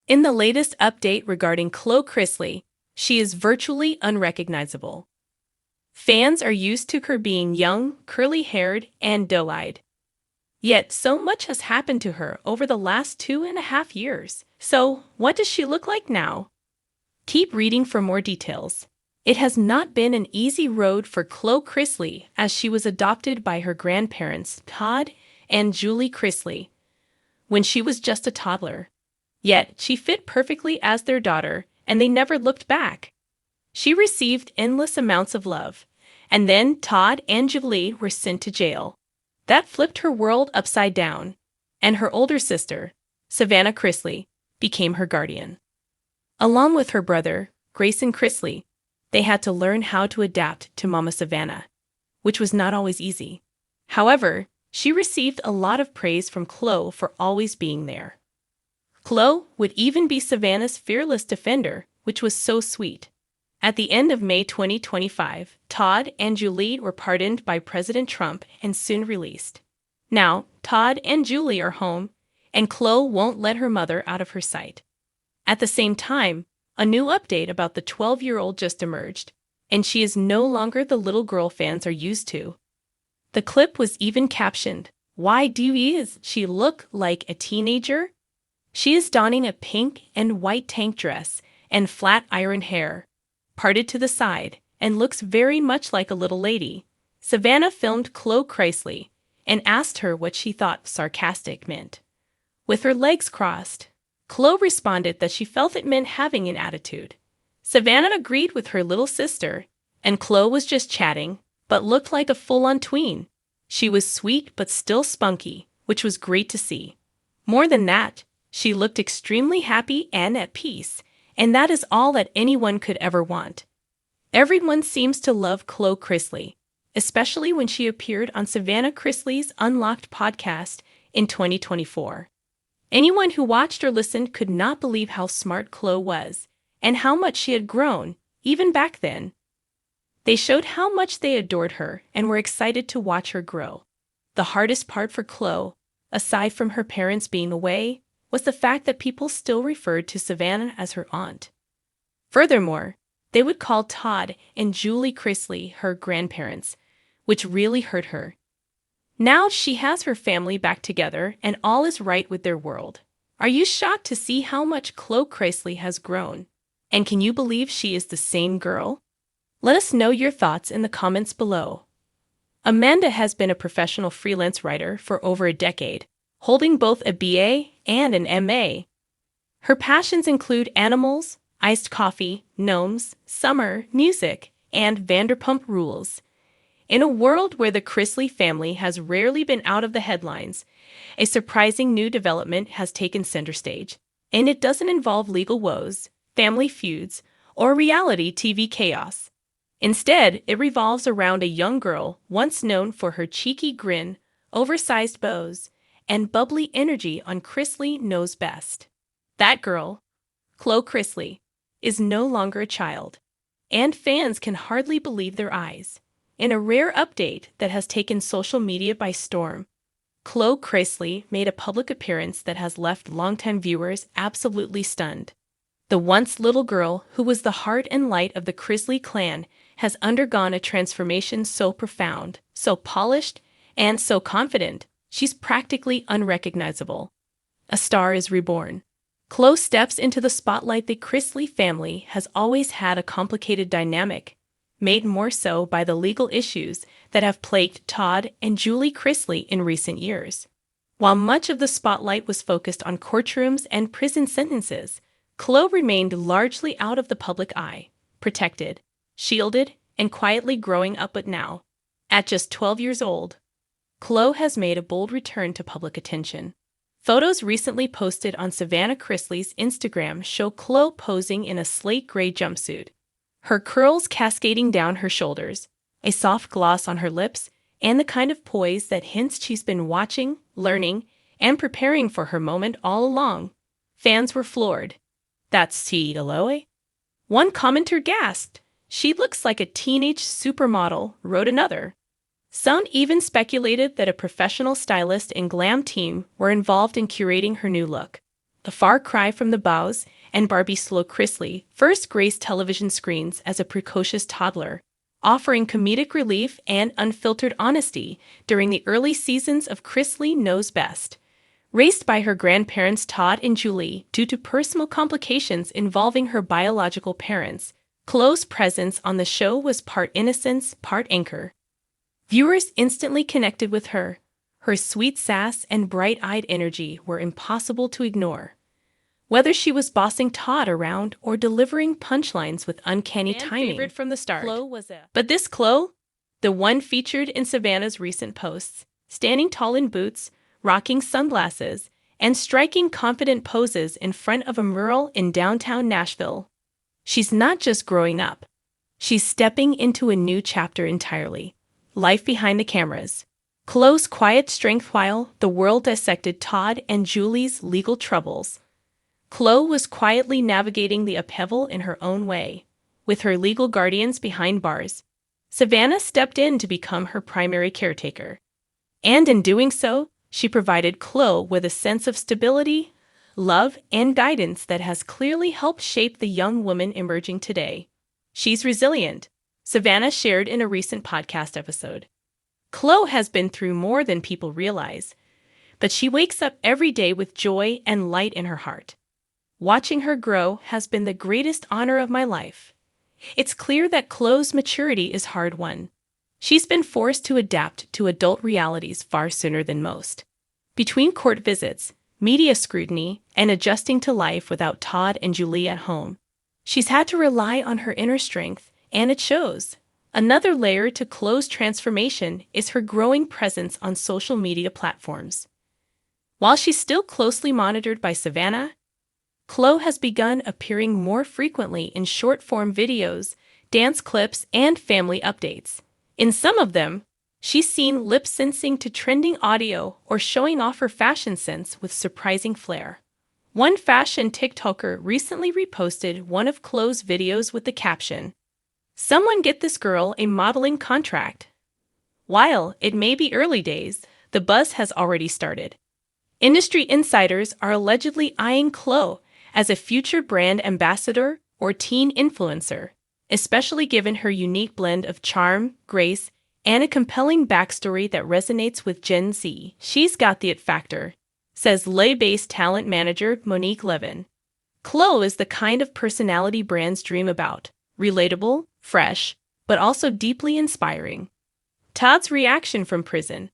In the latest update regarding Chloe Chrisley, she is virtually unrecognizable. Fans are used to her being young, curly-haired, and doe-eyed. Yet so much has happened to her over the last 2.5 years. So, what does she look like now? Keep reading for more details. It has not been an easy road for Chloe Chrisley, as she was adopted by her grandparents, Todd and Julie Chrisley, when she was just a toddler. Yet, she fit perfectly as their daughter, and they never looked back. She received endless amounts of love, and then Todd and Julie were sent to jail. That flipped her world upside down, and her older sister, Savannah Chrisley, became her guardian. Along with her brother, Grayson Chrisley, they had to learn how to adapt to Mama Savannah, which was not always easy. However, she received a lot of praise from Chloe for always being there. Chloe would even be Savannah's fearless defender, which was so sweet. At the end of May 2025, Todd and Julie were pardoned by President Trump and soon released. Now, Todd and Julie are home, and Chloe won't let her mother out of her sight. At the same time, a new update about the 12-year-old just emerged, and she is no longer the little girl fans are used to. The clip was even captioned, "Why does she look like a teenager?" She is donning a pink and white tank dress and flat iron hair, parted to the side, and looks very much like a little lady. Savannah filmed Chloe Chrisley and asked her what she thought sarcastic meant. With her legs crossed, Chloe responded that she felt it meant having an attitude. Savannah agreed with her little sister, and Chloe was just chatting, but looked like a full-on tween. She was sweet but still spunky, which was great to see. More than that, she looked extremely happy and at peace, and that is all that anyone could ever want. Everyone seems to love Chloe Chrisley, especially when she appeared on Savannah Chrisley's Unlocked podcast in 2024. Anyone who watched or listened could not believe how smart Chloe was, and how much she had grown, even back then. They showed how much they adored her and were excited to watch her grow. The hardest part for Chloe, aside from her parents being away, was the fact that people still referred to Savannah as her aunt. Furthermore, they would call Todd and Julie Chrisley her grandparents, which really hurt her. Now she has her family back together and all is right with their world. Are you shocked to see how much Chloe Chrisley has grown? And can you believe she is the same girl? Let us know your thoughts in the comments below. Amanda has been a professional freelance writer for over a decade, holding both a BA and an MA. Her passions include animals, iced coffee, gnomes, summer, music, and Vanderpump Rules. In a world where the Chrisley family has rarely been out of the headlines, a surprising new development has taken center stage, and it doesn't involve legal woes, family feuds, or reality TV chaos. Instead, it revolves around a young girl once known for her cheeky grin, oversized bows, and bubbly energy on Chrisley Knows Best. That girl, Chloe Chrisley, is no longer a child, and fans can hardly believe their eyes. In a rare update that has taken social media by storm, Chloe Chrisley made a public appearance that has left longtime viewers absolutely stunned. The once little girl who was the heart and light of the Chrisley clan has undergone a transformation so profound, so polished, and so confident, she's practically unrecognizable. A star is reborn. Chloe steps into the spotlight. The Chrisley family has always had a complicated dynamic, made more so by the legal issues that have plagued Todd and Julie Chrisley in recent years. While much of the spotlight was focused on courtrooms and prison sentences, Chloe remained largely out of the public eye, protected, shielded, and quietly growing up. But now, at just 12 years old, Chloe has made a bold return to public attention. Photos recently posted on Savannah Chrisley's Instagram show Chloe posing in a slate gray jumpsuit, her curls cascading down her shoulders, a soft gloss on her lips, and the kind of poise that hints she's been watching, learning, and preparing for her moment all along. Fans were floored. "That's Chloe?" One commenter gasped. "She looks like a teenage supermodel," wrote another. Some even speculated that a professional stylist and glam team were involved in curating her new look. a far cry from the bows, and Barbie Slow Chrisley first graced television screens as a precocious toddler, offering comedic relief and unfiltered honesty during the early seasons of Chrisley Knows Best. Raised by her grandparents Todd and Julie due to personal complications involving her biological parents, Chloe's presence on the show was part innocence, part anchor. Viewers instantly connected with her. Her sweet sass and bright-eyed energy were impossible to ignore. Whether she was bossing Todd around or delivering punchlines with uncanny timing, favorite from the start. But this Chloe, the one featured in Savannah's recent posts, standing tall in boots, rocking sunglasses, and striking confident poses in front of a mural in downtown Nashville. She's not just growing up. She's stepping into a new chapter entirely. Life behind the cameras. Chloe's quiet strength while the world dissected Todd and Julie's legal troubles. Chloe was quietly navigating the upheaval in her own way. With her legal guardians behind bars, Savannah stepped in to become her primary caretaker. And in doing so, she provided Chloe with a sense of stability, love, and guidance that has clearly helped shape the young woman emerging today. She's resilient, Savannah shared in a recent podcast episode. Chloe has been through more than people realize, but she wakes up every day with joy and light in her heart. Watching her grow has been the greatest honor of my life. It's clear that Chloe's maturity is hard-won. She's been forced to adapt to adult realities far sooner than most. Between court visits, media scrutiny, and adjusting to life without Todd and Julie at home, she's had to rely on her inner strength, and it shows. Another layer to Chloe's transformation is her growing presence on social media platforms. While she's still closely monitored by Savannah, Chloe has begun appearing more frequently in short-form videos, dance clips, and family updates. In some of them, she's seen lip-syncing to trending audio or showing off her fashion sense with surprising flair. One fashion TikToker recently reposted one of Chloe's videos with the caption, "Someone get this girl a modeling contract." While it may be early days, the buzz has already started. Industry insiders are allegedly eyeing Chloe as a future brand ambassador or teen influencer, especially given her unique blend of charm, grace, and a compelling backstory that resonates with Gen Z. She's got the it factor, says LA-based talent manager Monique Levin. Chloe is the kind of personality brands dream about, relatable, fresh, but also deeply inspiring. Todd's reaction from prison.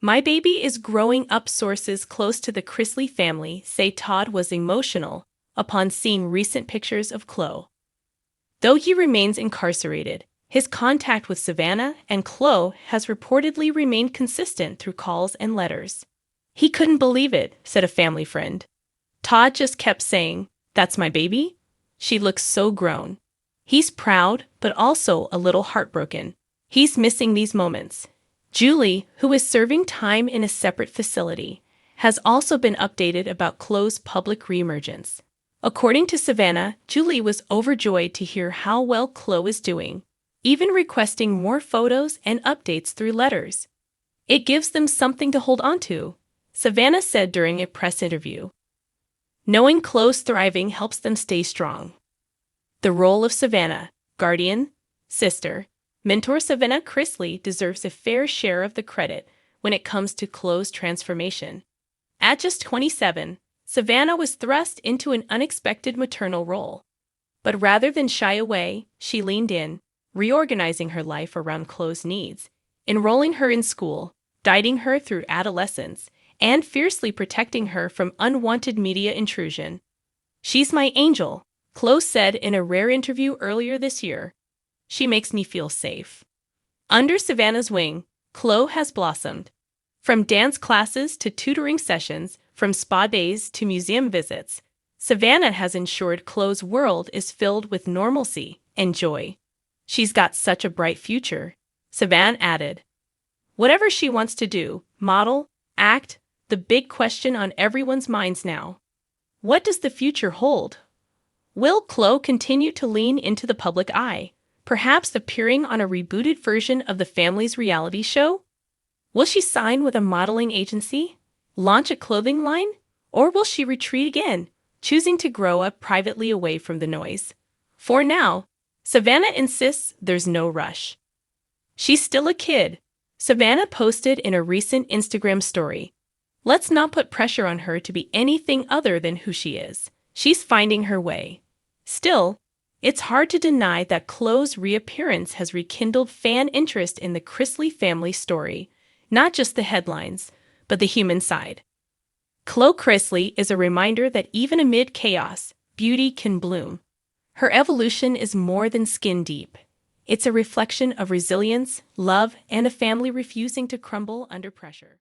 "My baby is growing up." Sources close to the Chrisley family say Todd was emotional upon seeing recent pictures of Chloe. Though he remains incarcerated, his contact with Savannah and Chloe has reportedly remained consistent through calls and letters. "He couldn't believe it," said a family friend. "Todd just kept saying, 'That's my baby?' She looks so grown." He's proud, but also a little heartbroken. He's missing these moments. Julie, who is serving time in a separate facility, has also been updated about Chloe's public reemergence. According to Savannah, Julie was overjoyed to hear how well Chloe is doing, even requesting more photos and updates through letters. "It gives them something to hold on to," Savannah said during a press interview. "Knowing Chloe's thriving helps them stay strong." The role of Savannah, guardian, sister, mentor. Savannah Chrisley deserves a fair share of the credit when it comes to Chloe's transformation. At just 27, Savannah was thrust into an unexpected maternal role. But rather than shy away, she leaned in, reorganizing her life around Chloe's needs, enrolling her in school, guiding her through adolescence, and fiercely protecting her from unwanted media intrusion. "She's my angel," Chloe said in a rare interview earlier this year. "She makes me feel safe." Under Savannah's wing, Chloe has blossomed. From dance classes to tutoring sessions, from spa days to museum visits, Savannah has ensured Chloe's world is filled with normalcy and joy. "She's got such a bright future," Savannah added. "Whatever she wants to do, model, act, the big question on everyone's minds now. What does the future hold? Will Chloe continue to lean into the public eye, perhaps appearing on a rebooted version of the family's reality show? Will she sign with a modeling agency, launch a clothing line, or will she retreat again, choosing to grow up privately away from the noise. For now, Savannah insists there's no rush. She's still a kid, Savannah posted in a recent Instagram story. Let's not put pressure on her to be anything other than who she is. She's finding her way. Still, it's hard to deny that Chloe's reappearance has rekindled fan interest in the Chrisley family story, not just the headlines, but the human side. Chloe Chrisley is a reminder that even amid chaos, beauty can bloom. Her evolution is more than skin deep. It's a reflection of resilience, love, and a family refusing to crumble under pressure.